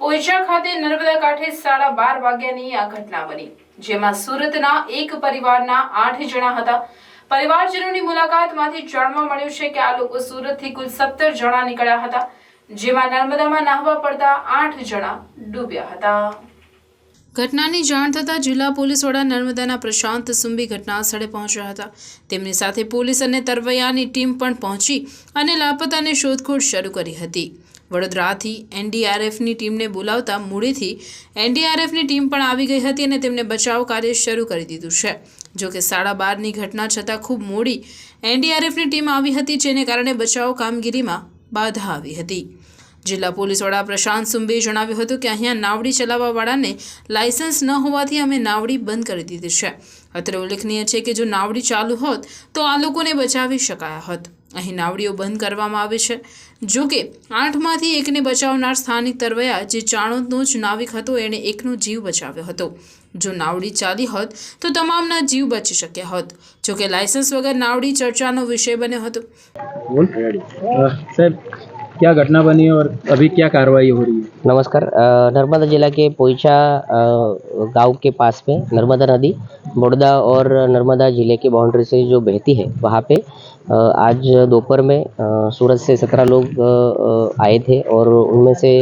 પોઈચા ખાતે નર્મદા કાંઠે 12:30 વાગ્યાની આ ઘટના બની, જેમાં સુરતના એક પરિવારના 8 જણા હતા। પરિવારજનોની મુલાકાતમાંથી જાણવા મળ્યું છે કે આ લોકો સુરતથી કુલ 17 જણા નીકળ્યા હતા, જેમાં નર્મદામાં નહાવા પડતા 8 જણા ડૂબ્યા હતા। ઘટનાની જાણ થતાં જિલ્લા પોલીસ વડા નર્મદાના પ્રશાંત સુંબી ઘટના સ્થળે પહોંચ્યા હતા। તેમની સાથે પોલીસ અને તરવૈયાની ટીમ પણ પહોંચી અને લાપતાની શોધખોળ શરૂ કરી હતી। વડોદરાથી એનડીઆરએફની ટીમને બોલાવતા મૂળીથી એનડીઆરએફની ટીમ પણ આવી ગઈ હતી અને તેમને બચાવ કાર્ય શરૂ કરી દીધું છે। જો કે 12:30ની ઘટના છતાં ખૂબ મોડી એનડીઆરએફની ટીમ આવી હતી, જેને કારણે બચાવ કામગીરીમાં બાધા આવી હતી। જિલ્લા પોલીસ વડા પ્રશાંત સુંબેએ જણાવ્યું હતું કે અહીંયા નાવડી ચલાવવાવાળાને લાયસન્સ ન હોવાથી અમે નાવડી બંધ કરી દીધી છે। અત્રે ઉલ્લેખનીય છે કે જો નાવડી ચાલુ હોત તો આ લોકોને બચાવી શકાયા હોત। અહીં નાવડીઓ બંધ કરવામાં આવી છે। જો કે 8માંથી એકને બચાવનાર સ્થાનિક તરવૈયા જે ચાણોદનો જ નાવિક હતો, એણે એકનો જીવ બચાવ્યો હતો। જો નાવડી ચાલી હોત તો તમામના જીવ બચી શક્યા હોત। જો કે લાયસન્સ વગર નાવડી ચર્ચાનો વિષય બન્યો હતો। सर, क्या घटना बनी और अभी क्या कार्रवाई हो रही है? नमस्कार। नर्मदा जिला के पोईचा गांव के पास में नर्मदा नदी बड़ौदा और नर्मदा जिले की बाउंड्री से जो बहती है, वहाँ पे आज दोपहर में सूरत से 17 लोग आए थे और उनमें से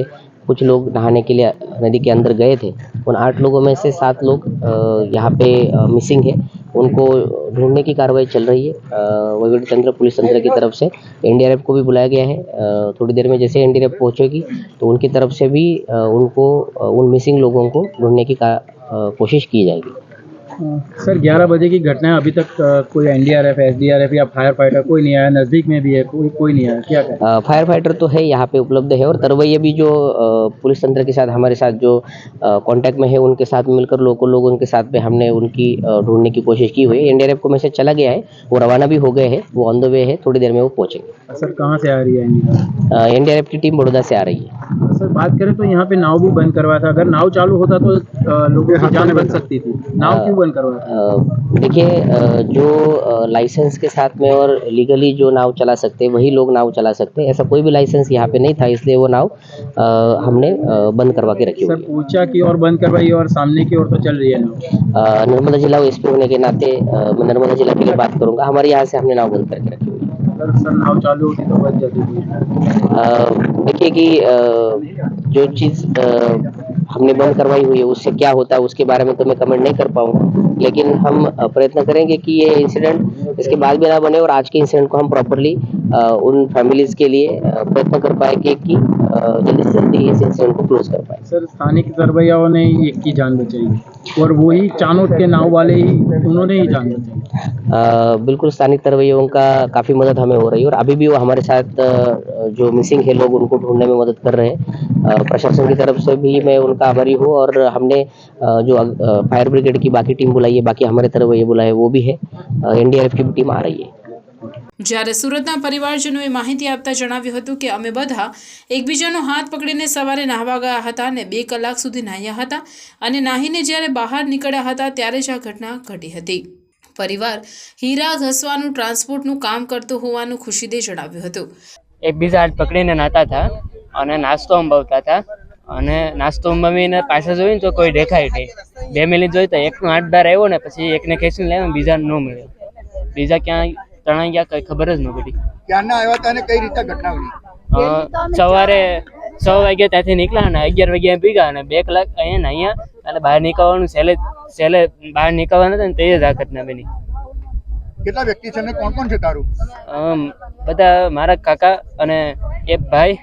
कुछ लोग नहाने के लिए नदी के अंदर गए थे। उन 8 लोगों में से 7 लोग यहाँ पे मिसिंग है। उनको ढूंढने की कार्रवाई चल रही है। वहीवटी तंत्र, पुलिस तंत्र की तरफ से एनडीआरएफ को भी बुलाया गया है। थोड़ी देर में जैसे एनडीआरएफ पहुंचेगी तो उनकी तरफ से भी उनको उन मिसिंग लोगों को ढूंढने की कोशिश की जाएगी। सर, 11 बजे की घटना है, अभी तक कोई एनडीआरएफ, एसडीआरएफ या फायर फाइटर कोई नहीं आया? नज़दीक में भी है कोई नहीं आया? क्या करें? फायर फाइटर तो है यहाँ पे उपलब्ध है और तरवैया भी जो पुलिस तंत्र के साथ हमारे साथ जो कांटेक्ट में है, उनके साथ मिलकर लोकल लोगों के साथ में हमने उनकी ढूंढने की कोशिश की हुई है। एनडीआरएफ को मैसेज चला गया है, वो रवाना भी हो गए हैं, वो ऑन द वे है, थोड़ी देर में वो पहुँचेंगे। सर, कहाँ से आ रही है एनडीआरएफ की टीम बड़ौदा से आ रही है। सर, बात करें तो यहाँ पे नाव भी बंद करवाया था। अगर नाव चालू होता तो लोगों की जान बच सकती थी। नाव क्यों बंद करवाया? देखिए, जो लाइसेंस के साथ में और लीगली जो नाव चला सकते हैं वही लोग नाव चला सकते हैं। ऐसा कोई भी लाइसेंस यहाँ पे नहीं था, इसलिए वो नाव हमने बंद करवा के रखी हुई है। सर, ऊंचा की ओर बंद करवाई और सामने की ओर तो चल रही है नाव। नर्मदा जिला एसपी होने के नाते मैं नर्मदा जिला के लिए बात करूँगा। हमारे यहाँ से हमने नाव बंद करके रखी हुई है। सर, नाव चालू होती तो बच जाती थी। देखिए कि जो चीज़ हमने बंद करवाई हुई है उससे क्या होता है उसके बारे में तो मैं कमेंट नहीं कर पाऊंगा, लेकिन हम प्रयत्न करेंगे कि ये इंसिडेंट इसके बाद भी ना बने और आज के इंसिडेंट को हम प्रॉपरली उन फैमिलीज के लिए प्रयत्न कर पाएंगे कि जल्दी से जल्दी इस इंसिडेंट को क्लोज कर पाए। सर, स्थानिक तरवैयाओं ने एक की जान बचाई और वही चाणोद के नाव वाले ही उन्होंने ही जान बचाई। बिल्कुल, स्थानिक तरवैयों का काफ़ी मदद हमें हो रही है और अभी भी वो हमारे साथ जो मिसिंग है लोग उनको ढूंढने में मदद कर रहे हैं। प्रशासन की तरफ से भी मैं उनका आभारी हूँ और हमने जो फायर ब्रिगेड की बाकी टीम बुलाई है, बाकी हमारे तरवैये बुलाए वो भी है। एनडीआरएफ की भी टीम आ रही है। જ્યારે સુરતના પરિવારજનોએ માહિતી આપતા જણાવ્યું હતું કે અમે બધા એકબીજાનો હાથ પકડીને સવારે નહાવા ગયા હતા અને 2 કલાક સુધી નાહ્યા હતા અને નાહીને જ્યારે બહાર નીકળ્યા હતા ત્યારે જ આ ઘટના ઘટી હતી। પરિવાર હીરા ઘસવાનું ટ્રાન્સપોર્ટનું કામ કરતો હોવાનું ખુશીદે જણાવ્યું હતું। એકબીજા હાથ પકડીને નાતા હતા અને નાસ્તો અંબાવતા હતા અને નાસ્તો અંબાવીને પાછા જોઈને તો કોઈ દેખાય નહીં। 2 મિનિટ જોઈ તો એકનો હાથ બહાર આવ્યો ને પછી એકને ખેંચીને લાવ્યો, બીજાને ન મળ્યો। બીજા ક્યાં તણાઈ ગયા કઈ ખબર જ ન પડી। ક્યારના આવ્યા હતા અને કઈ રીતે ઘટના બની? સવારે 6 વાગ્યા ત્યાંથી નીકળ્યા ને 11 વાગ્યા ભેગા અને 2 કલાક અહીંયા એટલે બહાર નીકળવાનું છેલ્લે બહાર નીકળવાનું હતું ને તે જ આ ઘટના બની। કેટલા વ્યક્તિ છે અને કોણ કોણ છે તારું? બધા મારા કાકા અને એક ભાઈ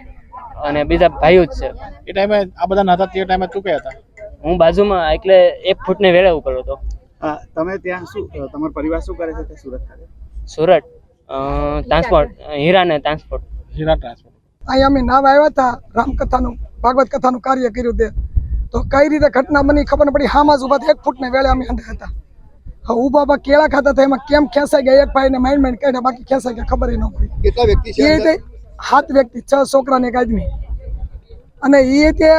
અને બીજા ભાઈઓ જ છે। એ ટાઈમે આ બધા નાતા તે ટાઈમે તું ક્યાં હતા? હું બાજુમાં એટલે 1 ફૂટને વેળા ઉપર હતો। તમે ત્યાં શું તમારો પરિવાર શું કરે છે? સુરત ખાતે સુરત ટ્રાન્સપોર્ટ, હીરા ને ટ્રાન્સપોર્ટ। હીરા ટ્રાન્સપોર્ટ। અહીંયા અમે નાવ આવ્યા હતા, રામકથાનું ભાગવત કથાનું કાર્ય કર્યું તે તો કઈ રીતે ઘટના બની ખબર ન પડી। હામાં જ ઉભા 1 ફૂટને વેળે અમે અંદર હતા। ઉભા કેળા ખાતા હતા, એમાં કેમ ખેંચાઈ ગયા? એક ભાઈને માઇન્ડ કાઢ્યા, બાકી ખેંચાઈ ગયા ખબર ન પડી। કેટલા વ્યક્તિ છે? એ રીતે 7 વ્યક્તિ, 6 છોકરા ને 1 આદમી। અને એ તે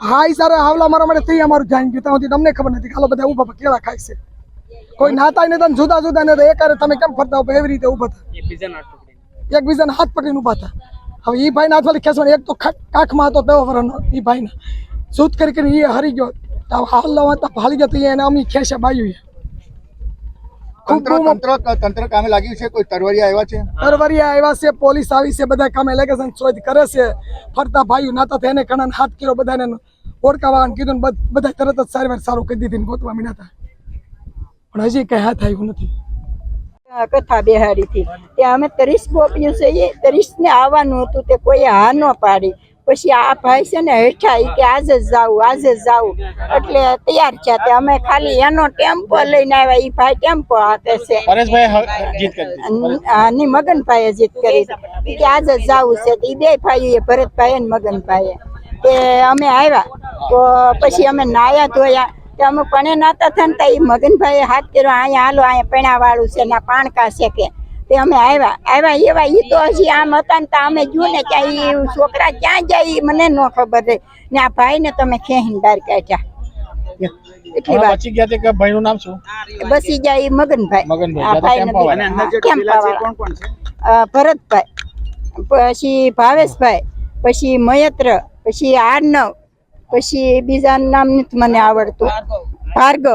હાઈ સારા હાવલા મારા માટે તે અમારું ધ્યાન ગયું, ત્યાં સુધી તમને ખબર નથી। ખાલો બધા ઉભા કેળા ખાય છે, કોઈ નાતા નહીં, જુદા જુદા ને એકારે તમે કેમ ફરતા હો એવી રીતે ઉભા હતા, એકબીજાના હાથ પકડીને ઉભા હતા। હવે એ ભાઈને હાથવાળી ખેંચવાની, એક તો કાખમાં હતો 10 વર્ષનો એ ભાઈને શૂટ કરીને એ હરી ગયો, તો હાલ લવાતા ભાલી ગયો, તો એને અમી ખેંચે બાયું. તંત્ર કામે લાગ્યું છે? કોઈ તરવરિયા આવ્યા છે? તરવરિયા આવ્યા છે, પોલીસ આવી છે, બધા કામે લાગે છે, શોધ કરે છે. ફરતા ભાઈઓ નાતા એને ઘણા હાથ કર્યો, બધાને ઓળખાવાનું કીધું ને બધા તરત જ સારવાર સારું કરી દીધી ને ગોતવા મીના હતા, પણ હજી કઈ હાથ આવ્યું નથી. કથા બેહાડી હતી ત્યાં અમે 30 ગોપીઓ છીએ, 30 ને આવવાનું હતું, તે કોઈ હા ન પાડી. પછી આ ભાઈ છે ને હેઠા કે આજે જ જાવું, એટલે તૈયાર છે. તે અમે ખાલી એનો ટેમ્પો લઈને આવ્યા. એ ભાઈ ટેમ્પો હાથે છે, મગનભાઈએ જીત કરી કે આજે જ જાવું છે. એ બે ભાઈ, ભરતભાઈ અને મગનભાઈ, તે અમે આવ્યા. તો પછી અમે નાયા ધોયા, અમે પણે નાતા હતા ને, એ મગનભાઈ હાથ કર્યો, અહીંયા હાલો, અહીંયા પૈણા વાળું છે ને પાણકા છે કે. તે અમે આવ્યા એવા એ તો હજી આમ હતા ને, તો અમે જોયું ને કે એ છોકરા ક્યાં જાય મને ન ખબર રહી ને. આ ભાઈ ને તમે ખેહીને બહાર કાઢ્યા. એટલી વાત બચી ગયા કે ભાઈનું નામ શું? બસી જાય એ મગનભાઈ. આ ભાઈ ને ભરતભાઈ, પછી ભાવેશભાઈ, પછી મયત્ર, પછી આર્નવ, પછી બીજા નામ નથી મને આવડતું, ભાર્ગવ,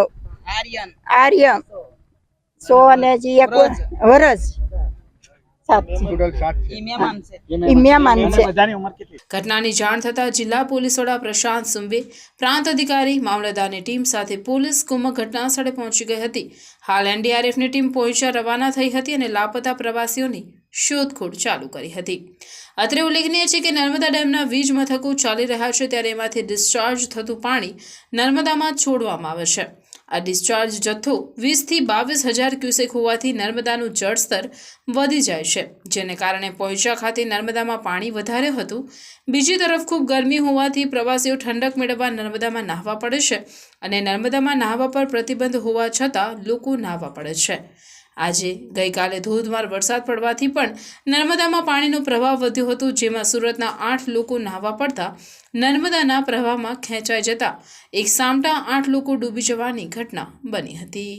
આર્યન, સો અને હજી એક વરસ. ઘટનાની જાણ થતાં જિલ્લા પોલીસ વડા પ્રશાંત સુંબે, પ્રાંત અધિકારી, મામલતદારની ટીમ સાથે પોલીસ કુમક ઘટના સ્થળે પહોંચી ગઈ હતી. હાલ એનડીઆરએફની ટીમ પોઈચા રવાના થઈ હતી અને લાપતા પ્રવાસીઓની શોધખોળ ચાલુ કરી હતી. અત્રે ઉલ્લેખનીય છે કે નર્મદા ડેમના વીજ મથકો ચાલી રહ્યા છે, ત્યારે એમાંથી ડિસ્ચાર્જ થતું પાણી નર્મદામાં છોડવામાં આવે છે. આ ડિસ્ચાર્જ જથ્થો 20 થી 22,000 ક્યુસેક હોવાથી નર્મદાનું જળસ્તર વધી જાય છે, જેને કારણે પોઈચા ખાતે નર્મદામાં પાણી વધારે હતું. બીજી તરફ ખૂબ ગરમી હોવાથી પ્રવાસીઓ ઠંડક મેળવવા નર્મદામાં નહાવા પડે છે અને નર્મદામાં નહાવા પર પ્રતિબંધ હોવા છતાં લોકો નહાવા પડે છે. આજે ગઈકાલે ધોધમાર વરસાદ પડવાથી પણ નર્મદામાં પાણીનો પ્રવાહ વધ્યો હતો, જેમાં સુરતના 8 લોકો નહાવા પડતા નર્મદાના પ્રવાહમાં ખેંચાઈ જતા એક સામટા 8 લોકો ડૂબી જવાની ઘટના બની હતી.